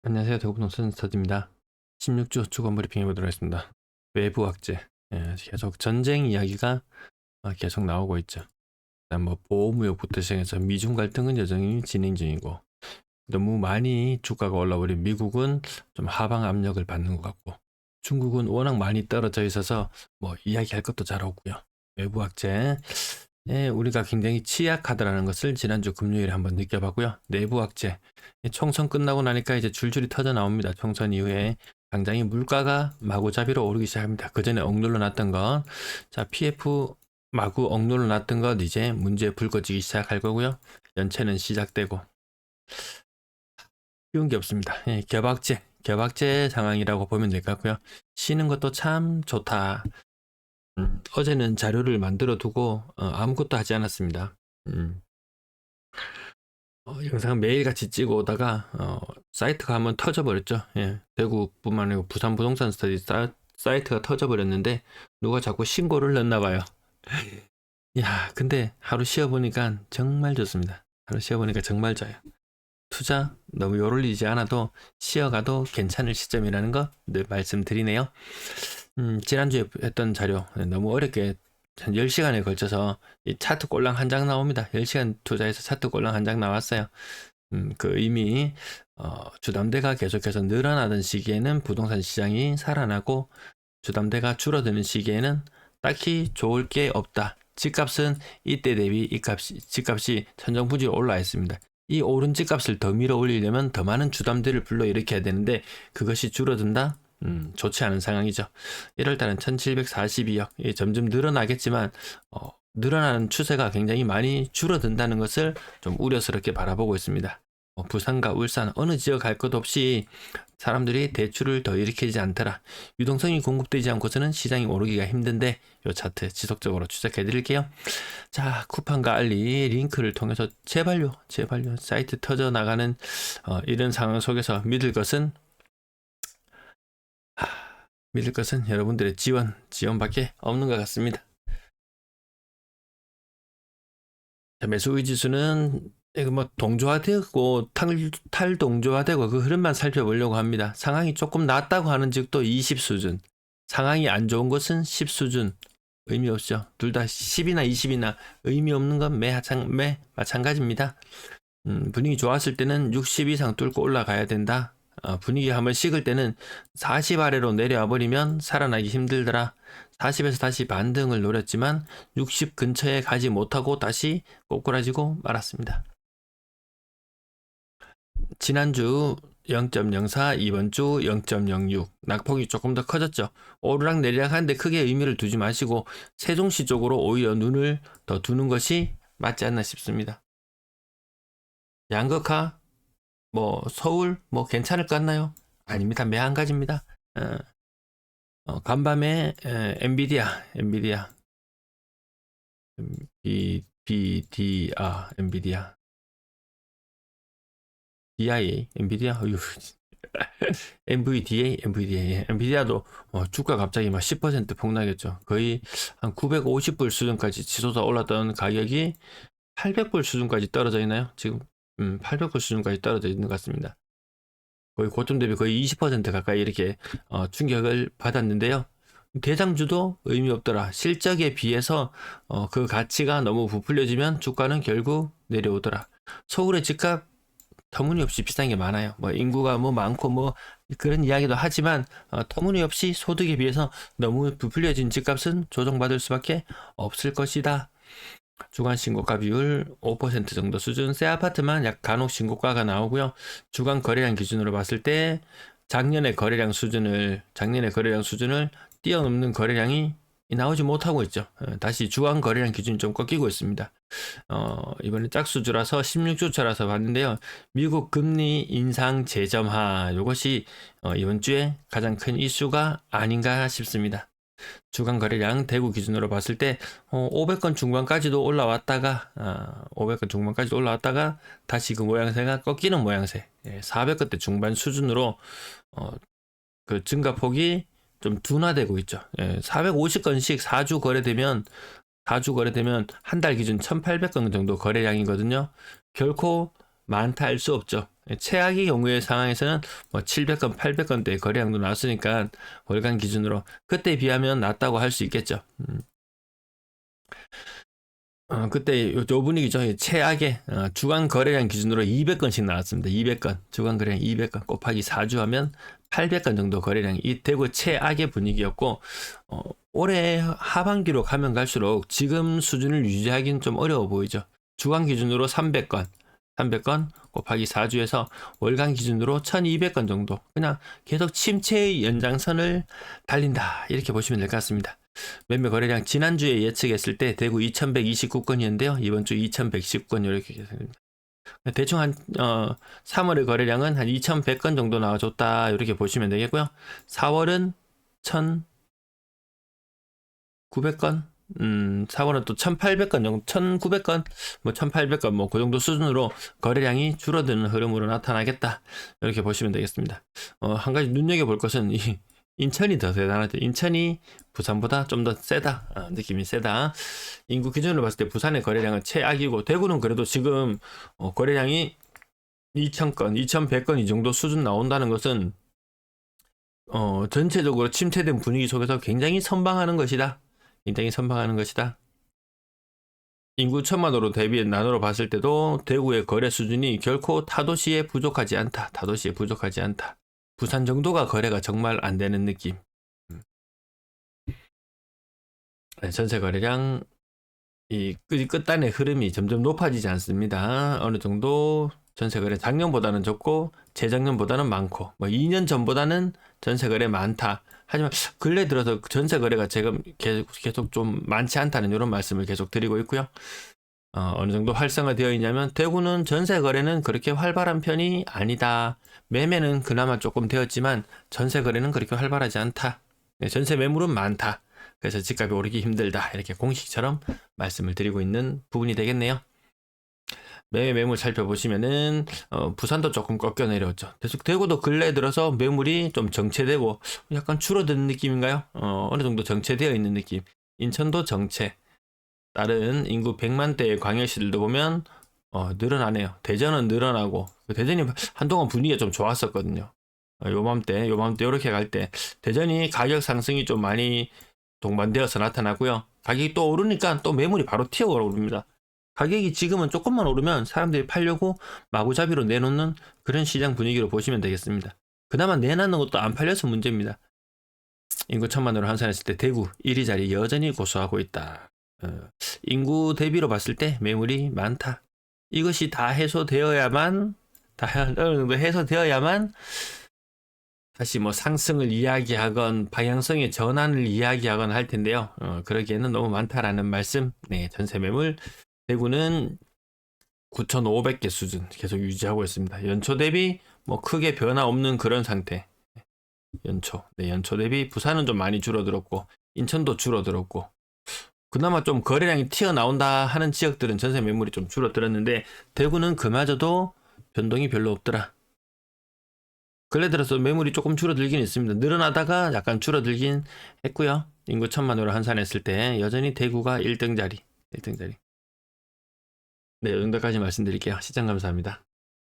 안녕하세요. 대구부동산 스터디입니다. 16주 주간 브리핑 해보도록 하겠습니다. 외부 악재, 계속 전쟁 이야기가 계속 나오고 있죠. 일단 뭐 보호무역부터 시작해서 미중 갈등은 여전히 진행 중이고, 너무 많이 주가가 올라버린 미국은 좀 하방 압력을 받는 것 같고, 중국은 워낙 많이 떨어져 있어서 뭐 이야기할 것도 잘 없고요. 외부 악재, 우리가 굉장히 취약하다라는 것을 지난주 금요일에 한번 느껴봤고요. 내부 악재, 총선 끝나고 나니까 이제 줄줄이 터져 나옵니다. 총선 이후에 당장이 물가가 마구잡이로 오르기 시작합니다. 그 전에 억눌러 놨던 건, 자, PF 마구 억눌러 놨던 것 이제 문제 불거지기 시작할 거고요. 연체는 시작되고, 쉬운 게 없습니다. 겹악재 상황이라고 보면 될 것 같고요. 쉬는 것도 참 좋다. 어제는 자료를 만들어 두고 아무것도 하지 않았습니다. 영상 매일같이 찍어 오다가 사이트가 한번 터져버렸죠. 예, 대구뿐만 아니고 부산 부동산 스터디 사이트가 터져버렸는데 누가 자꾸 신고를 넣나 봐요. 야, 근데 하루 쉬어보니까 정말 좋습니다. 하루 쉬어보니까 정말 좋아요. 투자 너무 요롤리지 않아도 쉬어가도 괜찮을 시점이라는 거 늘 말씀드리네요. 지난주에 했던 자료 너무 어렵게 한 10시간에 걸쳐서 이 차트 꼴랑 한 장 나옵니다. 10시간 투자해서 차트 꼴랑 한 장 나왔어요. 그 이미 주담대가 계속해서 늘어나던 시기에는 부동산 시장이 살아나고 주담대가 줄어드는 시기에는 딱히 좋을 게 없다. 집값은 이때 대비 집값이 천정부지로 올라 있습니다. 이 오른 집값을 더 밀어 올리려면 더 많은 주담대를 불러일으켜야 되는데 그것이 줄어든다? 좋지 않은 상황이죠. 1월달은 1742억, 점점 늘어나겠지만 늘어나는 추세가 굉장히 많이 줄어든다는 것을 좀 우려스럽게 바라보고 있습니다. 부산과 울산 어느 지역 갈 것 없이 사람들이 대출을 더 일으키지 않더라. 유동성이 공급되지 않고서는 시장이 오르기가 힘든데 이 차트 지속적으로 추적해 드릴게요. 자, 쿠팡과 알리 링크를 통해서 제발요 사이트 터져 나가는 이런 상황 속에서 믿을 것은 여러분들의 지원밖에 없는 것 같습니다. 자, 매수의 지수는 이거 뭐 동조화되고 탈동조화되고 그 흐름만 살펴보려고 합니다. 상황이 조금 낫다고 하는 즉도 20 수준, 상황이 안 좋은 것은 10 수준. 의미 없죠. 둘 다 10이나 20이나 의미 없는 건 매 마찬가지입니다. 분위기 좋았을 때는 60 이상 뚫고 올라가야 된다. 분위기 한번 식을 때는 40 아래로 내려와 버리면 살아나기 힘들더라. 40에서 다시 반등을 노렸지만 60 근처에 가지 못하고 다시 꼬꾸라지고 말았습니다. 지난주 0.04, 이번 주 0.06. 낙폭이 조금 더 커졌죠. 오르락 내리락 하는데 크게 의미를 두지 마시고 세종시 쪽으로 오히려 눈을 더 두는 것이 맞지 않나 싶습니다. 양극화, 뭐 서울 뭐 괜찮을 것 같나요? 아닙니다. 매한가지입니다. 간밤에 엔비디아 엔비디아 DIA 엔비디아 어휴 엔비디아도 주가 갑자기 막 10% 폭락했죠. 거의 한 950불 수준까지 치솟아 올랐던 가격이 800불 수준까지 떨어져 있나요? 지금 800불 수준까지 떨어져 있는 것 같습니다. 거의 고점 대비 거의 20% 가까이 이렇게 충격을 받았는데요. 대장주도 의미 없더라. 실적에 비해서 그 가치가 너무 부풀려지면 주가는 결국 내려오더라. 서울의 집값 터무니없이 비싼 게 많아요. 뭐 인구가 뭐 많고 뭐 그런 이야기도 하지만 터무니없이 소득에 비해서 너무 부풀려진 집값은 조정받을 수밖에 없을 것이다. 주간 신고가 비율 5% 정도 수준, 새 아파트만 약 간혹 신고가가 나오고요. 주간 거래량 기준으로 봤을 때 작년의 거래량 수준을 뛰어넘는 거래량이 나오지 못하고 있죠. 다시 주간 거래량 기준이 좀 꺾이고 있습니다. 이번에 짝수주라서 16주차라서 봤는데요. 미국 금리 인상 재점화, 이것이 이번 주에 가장 큰 이슈가 아닌가 싶습니다. 주간 거래량 대구 기준으로 봤을 때 500건 중반까지도 올라왔다가 다시 그 모양새가 꺾이는 모양새, 400건대 중반 수준으로 그 증가폭이 좀 둔화되고 있죠. 450건씩 4주 거래되면 한 달 기준 1800건 정도 거래량이거든요. 결코 많다 할 수 없죠. 최악의 경우의 상황에서는 뭐 700건, 800건대 거래량도 나왔으니까 월간 기준으로 그때 비하면 낮다고 할 수 있겠죠. 그때 요 분위기죠. 최악의 주간 거래량 기준으로 200건씩 나왔습니다. 200건 주간 거래량 200건 곱하기 4주 하면 800건 정도 거래량이 대구 최악의 분위기였고, 올해 하반기로 가면 갈수록 지금 수준을 유지하기는 좀 어려워 보이죠. 주간 기준으로 300건 곱하기 4주에서 월간 기준으로 1200건 정도, 그냥 계속 침체의 연장선을 달린다 이렇게 보시면 될 것 같습니다. 매매 거래량 지난주에 예측했을 때 대구 2129건이었는데요. 이번 주 2119건 이렇게 계산됩니다. 대충 한 3월의 거래량은 한 2100건 정도 나와줬다 이렇게 보시면 되겠고요. 4월은 1900건 4월은 또 1800건 정도, 1900건, 뭐 1800건, 뭐 그 정도 수준으로 거래량이 줄어드는 흐름으로 나타나겠다. 이렇게 보시면 되겠습니다. 한 가지 눈여겨볼 것은 인천이 더 대단하죠. 인천이 부산보다 좀 더 세다. 느낌이 세다. 인구 기준으로 봤을 때 부산의 거래량은 최악이고, 대구는 그래도 지금 거래량이 2000건, 2100건 이 정도 수준 나온다는 것은 전체적으로 침체된 분위기 속에서 굉장히 선방하는 것이다. 굉장히 선방하는 것이다. 인구 1000만으로 대비 나누어 봤을 때도 대구의 거래 수준이 결코 타도시에 부족하지 않다. 타도시에 부족하지 않다. 부산 정도가 거래가 정말 안 되는 느낌. 전세 거래량 이 끝단의 흐름이 점점 높아지지 않습니다. 어느 정도 전세 거래 작년보다는 적고 재작년보다는 많고, 뭐 2년 전보다는 전세 거래 많다. 하지만 근래 들어서 전세 거래가 지금 계속 좀 많지 않다는 이런 말씀을 계속 드리고 있고요. 어느 정도 활성화되어 있냐면 대구는 전세 거래는 그렇게 활발한 편이 아니다. 매매는 그나마 조금 되었지만 전세 거래는 그렇게 활발하지 않다. 전세 매물은 많다. 그래서 집값이 오르기 힘들다. 이렇게 공식처럼 말씀을 드리고 있는 부분이 되겠네요. 매물 살펴보시면은 부산도 조금 꺾여 내려왔죠. 계속 대구도 근래 들어서 매물이 좀 정체되고 약간 줄어드는 느낌인가요? 어느 정도 정체되어 있는 느낌. 인천도 정체. 다른 인구 100만대의 광역시들도 보면 늘어나네요. 대전은 늘어나고, 대전이 한동안 분위기가 좀 좋았었거든요. 요맘때 이렇게 갈 때 대전이 가격 상승이 좀 많이 동반되어서 나타나고요. 가격이 또 오르니까 또 매물이 바로 튀어오릅니다. 가격이 지금은 조금만 오르면 사람들이 팔려고 마구잡이로 내놓는 그런 시장 분위기로 보시면 되겠습니다. 그나마 내놓는 것도 안 팔려서 문제입니다. 인구 1000만으로 환산했을 때 대구 1위 자리 여전히 고수하고 있다. 인구 대비로 봤을 때 매물이 많다. 이것이 다 해소되어야만, 어느 정도 해소되어야만 다시 뭐 상승을 이야기하건 방향성의 전환을 이야기하건 할 텐데요. 그러기에는 너무 많다라는 말씀. 네, 전세 매물 대구는 9,500개 수준 계속 유지하고 있습니다. 연초 대비 뭐 크게 변화 없는 그런 상태. 연초 대비 부산은 좀 많이 줄어들었고, 인천도 줄어들었고, 그나마 좀 거래량이 튀어나온다 하는 지역들은 전세 매물이 좀 줄어들었는데 대구는 그마저도 변동이 별로 없더라. 근래 들어서 매물이 조금 줄어들긴 있습니다. 늘어나다가 약간 줄어들긴 했고요. 인구 1000만으로 환산했을 때 여전히 대구가 1등 자리. 네, 이 정도까지 말씀드릴게요. 시청 감사합니다.